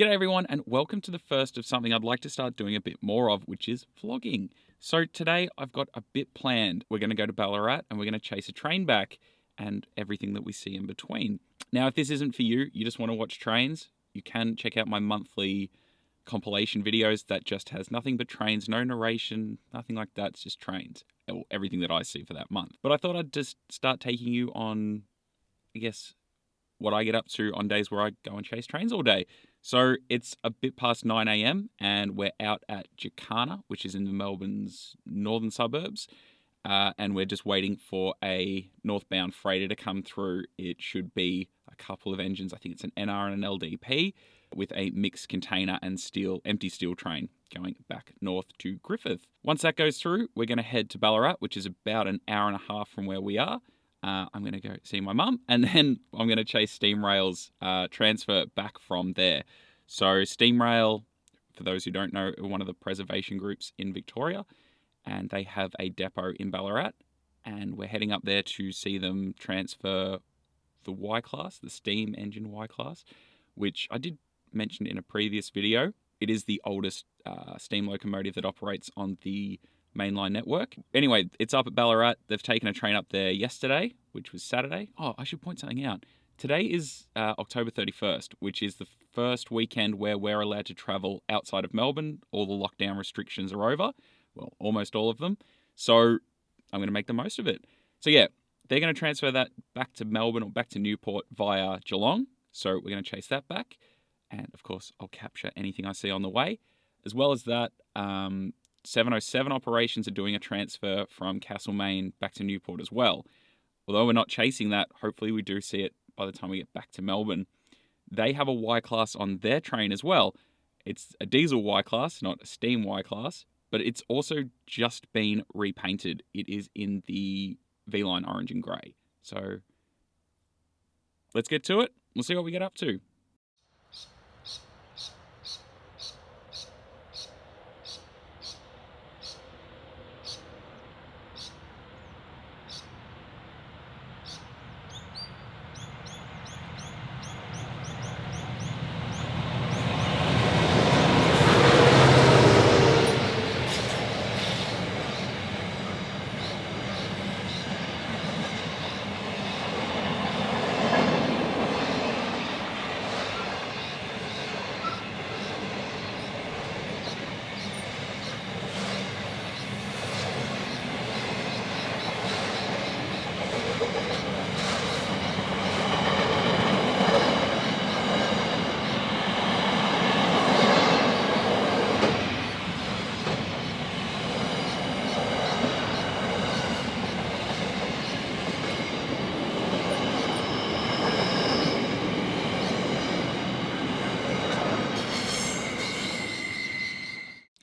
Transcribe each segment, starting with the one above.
G'day everyone, and welcome to the first of something I'd like to start doing a bit more of, which is vlogging. So today I've got a bit planned. We're going to go to Ballarat and we're going to chase a train back and everything that we see in between. Now, if this isn't for you, you just want to watch trains, you can check out my monthly compilation videos that just has nothing but trains, no narration, nothing like that. It's just trains, or everything that I see for that month. But I thought I'd just start taking you on, I guess, what I get up to on days where I go and chase trains all day. So it's a bit past 9 a.m. and we're out at Jacana, which is in Melbourne's northern suburbs. And we're just waiting for a northbound freighter to come through. It should be a couple of engines. I think it's an NR and an LDP with a mixed container and empty steel train going back north to Griffith. Once that goes through, we're going to head to Ballarat, which is about an hour and a half from where we are. I'm going to go see my mum, and then I'm going to chase Steamrail's transfer back from there. So Steamrail, for those who don't know, are one of the preservation groups in Victoria, and they have a depot in Ballarat, and we're heading up there to see them transfer the Y-Class, the steam engine Y-Class, which I did mention in a previous video. It is the oldest steam locomotive that operates on the mainline network. Anyway, it's up at Ballarat. They've taken a train up there yesterday, which was Saturday. Oh, I should point something out. Today is October 31st, which is the first weekend where we're allowed to travel outside of Melbourne. All the lockdown restrictions are over. Well, almost all of them. So I'm going to make the most of it. So yeah, they're going to transfer that back to Melbourne or back to Newport via Geelong. So we're going to chase that back. And of course, I'll capture anything I see on the way. As well as that, 707 Operations are doing a transfer from Castlemaine back to Newport as well. Although we're not chasing that, hopefully we do see it by the time we get back to Melbourne. They have a Y-Class on their train as well. It's a diesel Y-Class, not a steam Y-Class, but it's also just been repainted. It is in the V-line orange and grey. So let's get to it. We'll see what we get up to.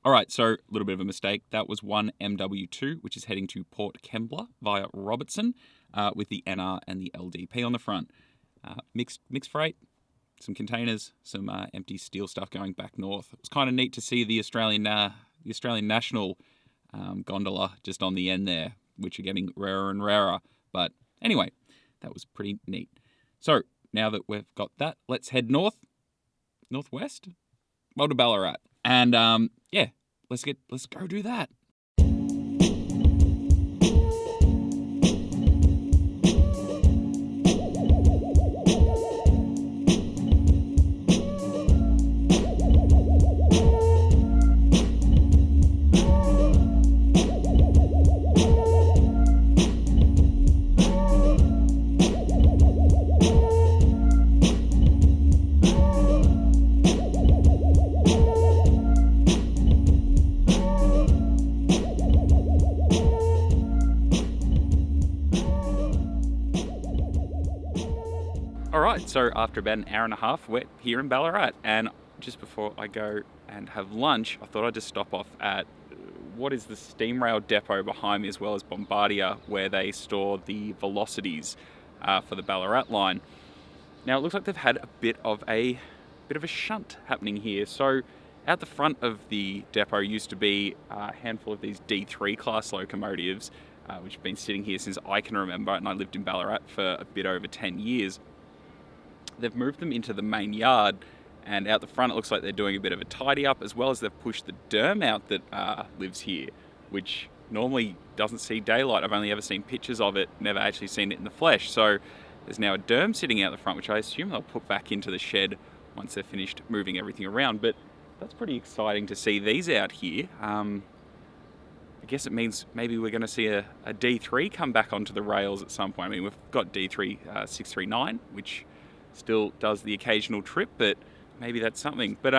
All right, so a little bit of a mistake. That was one MW2, which is heading to Port Kembla via Robertson with the NR and the LDP on the front. Mixed freight, some containers, some empty steel stuff going back north. It was kind of neat to see the Australian National gondola just on the end there, which are getting rarer and rarer. But anyway, that was pretty neat. So now that we've got that, let's head northwest, well, to Ballarat. And yeah, let's go do that. Alright, so after about an hour and a half, we're here in Ballarat, and just before I go and have lunch, I thought I'd just stop off at what is the Steamrail depot behind me, as well as Bombardier, where they store the velocities for the Ballarat line. Now it looks like they've had a bit of a shunt happening here. So out the front of the depot used to be a handful of these D3 class locomotives, which have been sitting here since I can remember, and I lived in Ballarat for a bit over 10 years. They've moved them into the main yard, And out the front, it looks like they're doing a bit of a tidy up, as well as they've pushed the derm out that lives here, which normally doesn't see daylight. I've only ever seen pictures of it, never actually seen it in the flesh. So there's now a derm sitting out the front, which I assume they'll put back into the shed once they're finished moving everything around. But that's pretty exciting to see these out here. I guess it means maybe we're going to see a D3 come back onto the rails at some point. I mean, we've got D3 639, which still does the occasional trip, but maybe that's something. But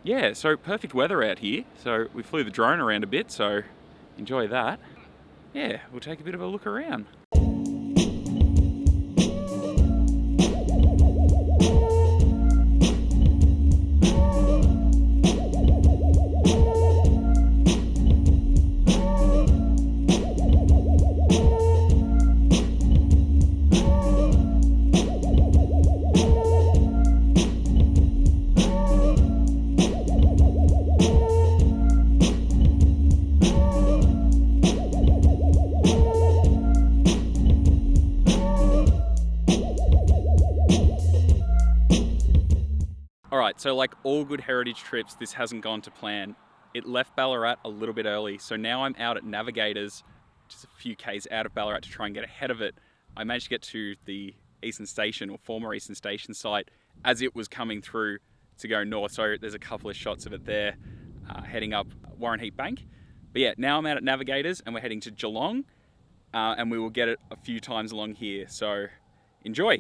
yeah, so perfect weather out here. So we flew the drone around a bit, so enjoy that. Yeah, we'll take a bit of a look around. Alright, so like all good heritage trips, this hasn't gone to plan. It left Ballarat a little bit early, so now I'm out at Navigators, just a few k's out of Ballarat to try and get ahead of it. I managed to get to the Eastern Station, or former Eastern Station site, as it was coming through to go north, so there's a couple of shots of it there, heading up Warren Heap Bank. But yeah, now I'm out at Navigators and we're heading to Geelong, and we will get it a few times along here, so enjoy!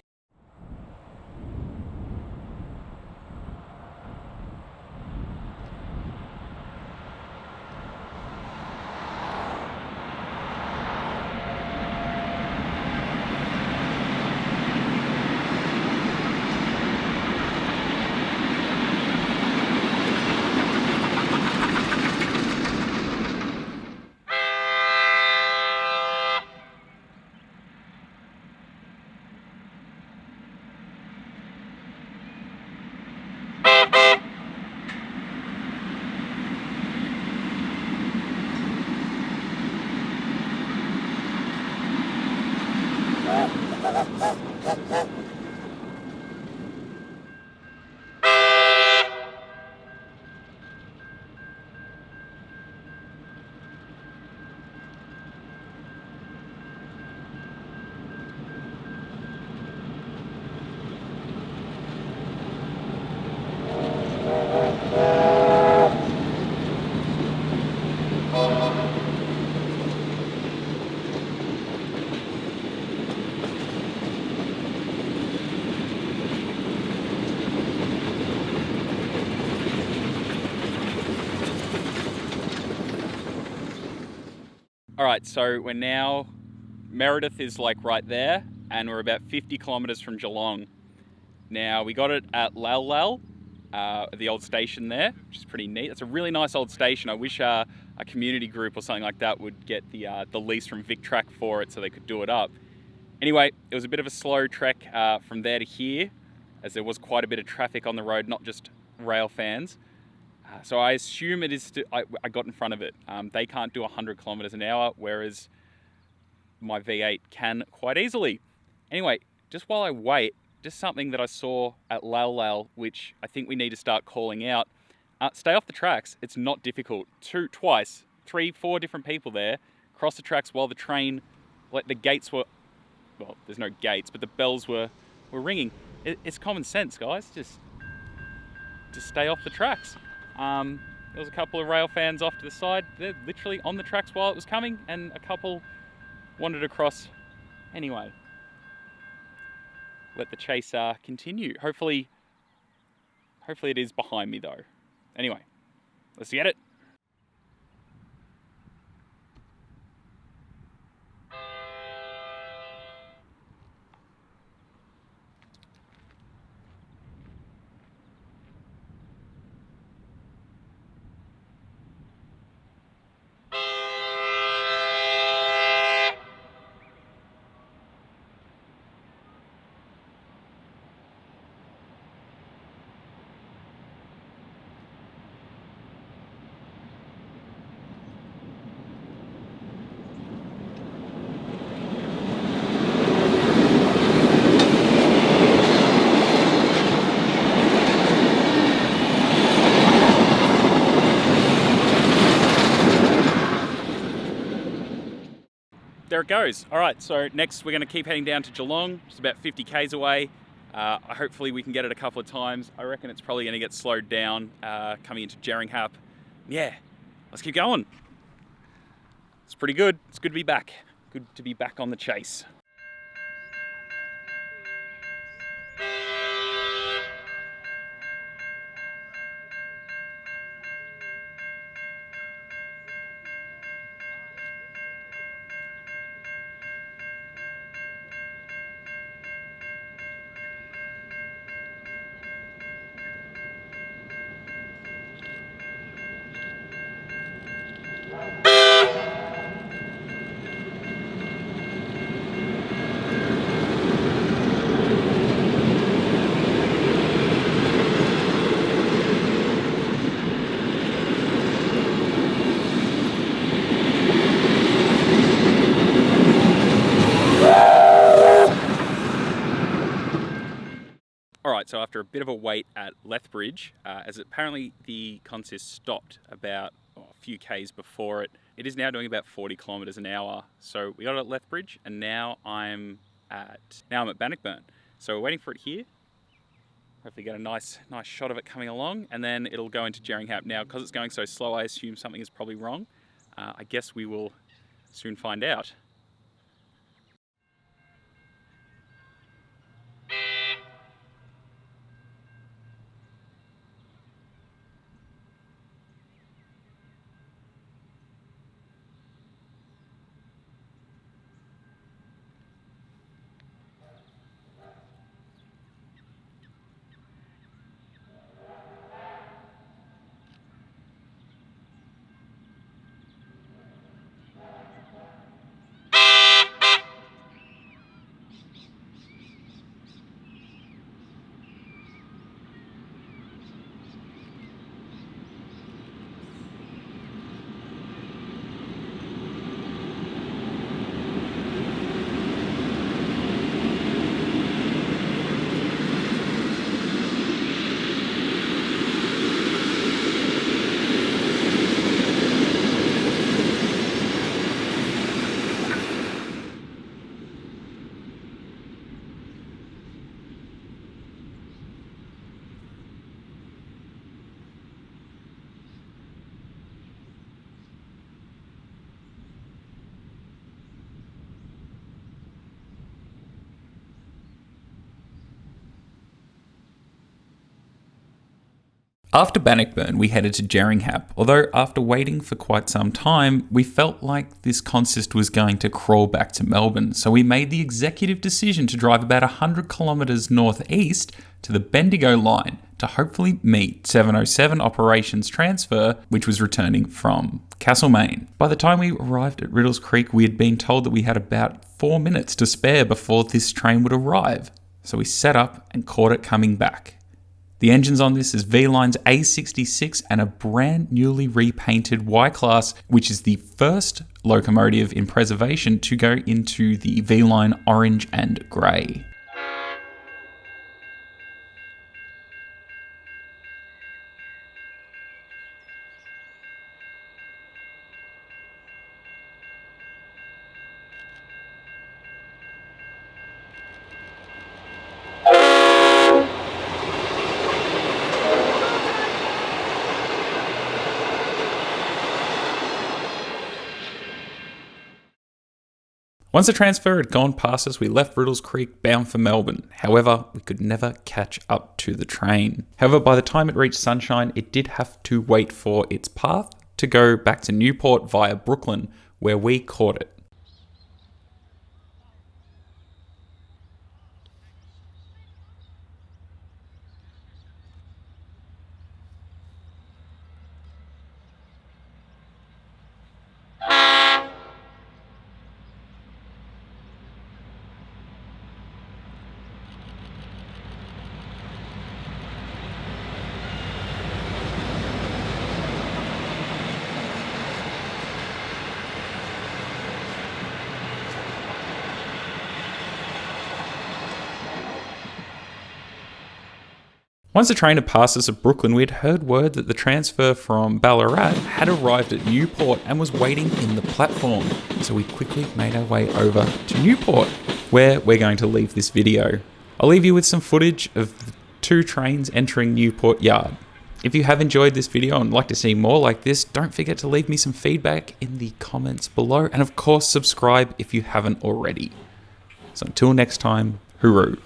Alright, so we're now, Meredith is like right there, and we're about 50 kilometres from Geelong. Now, we got it at Lal Lal, the old station there, which is pretty neat. It's a really nice old station. I wish a community group or something like that would get the lease from VicTrack for it so they could do it up. Anyway, it was a bit of a slow trek from there to here, as there was quite a bit of traffic on the road, not just rail fans. So I assume it is, I got in front of it. They can't do 100 kilometers an hour, whereas my V8 can quite easily. Anyway, just while I wait, just something that I saw at Lal Lal, which I think we need to start calling out. Stay off the tracks. It's not difficult. Twice, 3, 4 different people there cross the tracks while the train, like the gates were, well, there's no gates, but the bells were ringing. It's common sense, guys. Just stay off the tracks. There was a couple of rail fans off to the side. They're literally on the tracks while it was coming, and a couple wandered across. Anyway, let the chase continue. Hopefully it is behind me though. Anyway, let's get it. there it goes. All right, so next we're going to keep heading down to Geelong, just about 50 k's away. Hopefully we can get it a couple of times. I reckon it's probably going to get slowed down coming into Jerringhap. Yeah, let's keep going. It's pretty good. It's good to be back. Good to be back on the chase. Alright, so after a bit of a wait at Lethbridge, as apparently the consist stopped about a few k's before it, it is now doing about 40 kilometres an hour. So we got it at Lethbridge, and now I'm at Bannockburn. So we're waiting for it here. Hopefully get a nice shot of it coming along, and then it'll go into Jerringhap. Now, because it's going so slow, I assume something is probably wrong. I guess we will soon find out. After Bannockburn, we headed to Jerringhap, although after waiting for quite some time, we felt like this consist was going to crawl back to Melbourne, so we made the executive decision to drive about 100 kilometres northeast to the Bendigo line to hopefully meet 707 Operations Transfer, which was returning from Castlemaine. By the time we arrived at Riddles Creek, we had been told that we had about 4 minutes to spare before this train would arrive, so we set up and caught it coming back. The engines on this is V-Line's A66 and a brand newly repainted Y-Class, which is the first locomotive in preservation to go into the V-Line orange and grey. Once the transfer had gone past us, we left Riddles Creek bound for Melbourne. However, we could never catch up to the train. However, by the time it reached Sunshine, it did have to wait for its path to go back to Newport via Brooklyn, where we caught it. Once the train had passed us at Brooklyn, we had heard word that the transfer from Ballarat had arrived at Newport and was waiting in the platform. So we quickly made our way over to Newport, where we're going to leave this video. I'll leave you with some footage of the 2 trains entering Newport Yard. If you have enjoyed this video and like to see more like this, don't forget to leave me some feedback in the comments below. And of course, subscribe if you haven't already. So until next time, hooroo.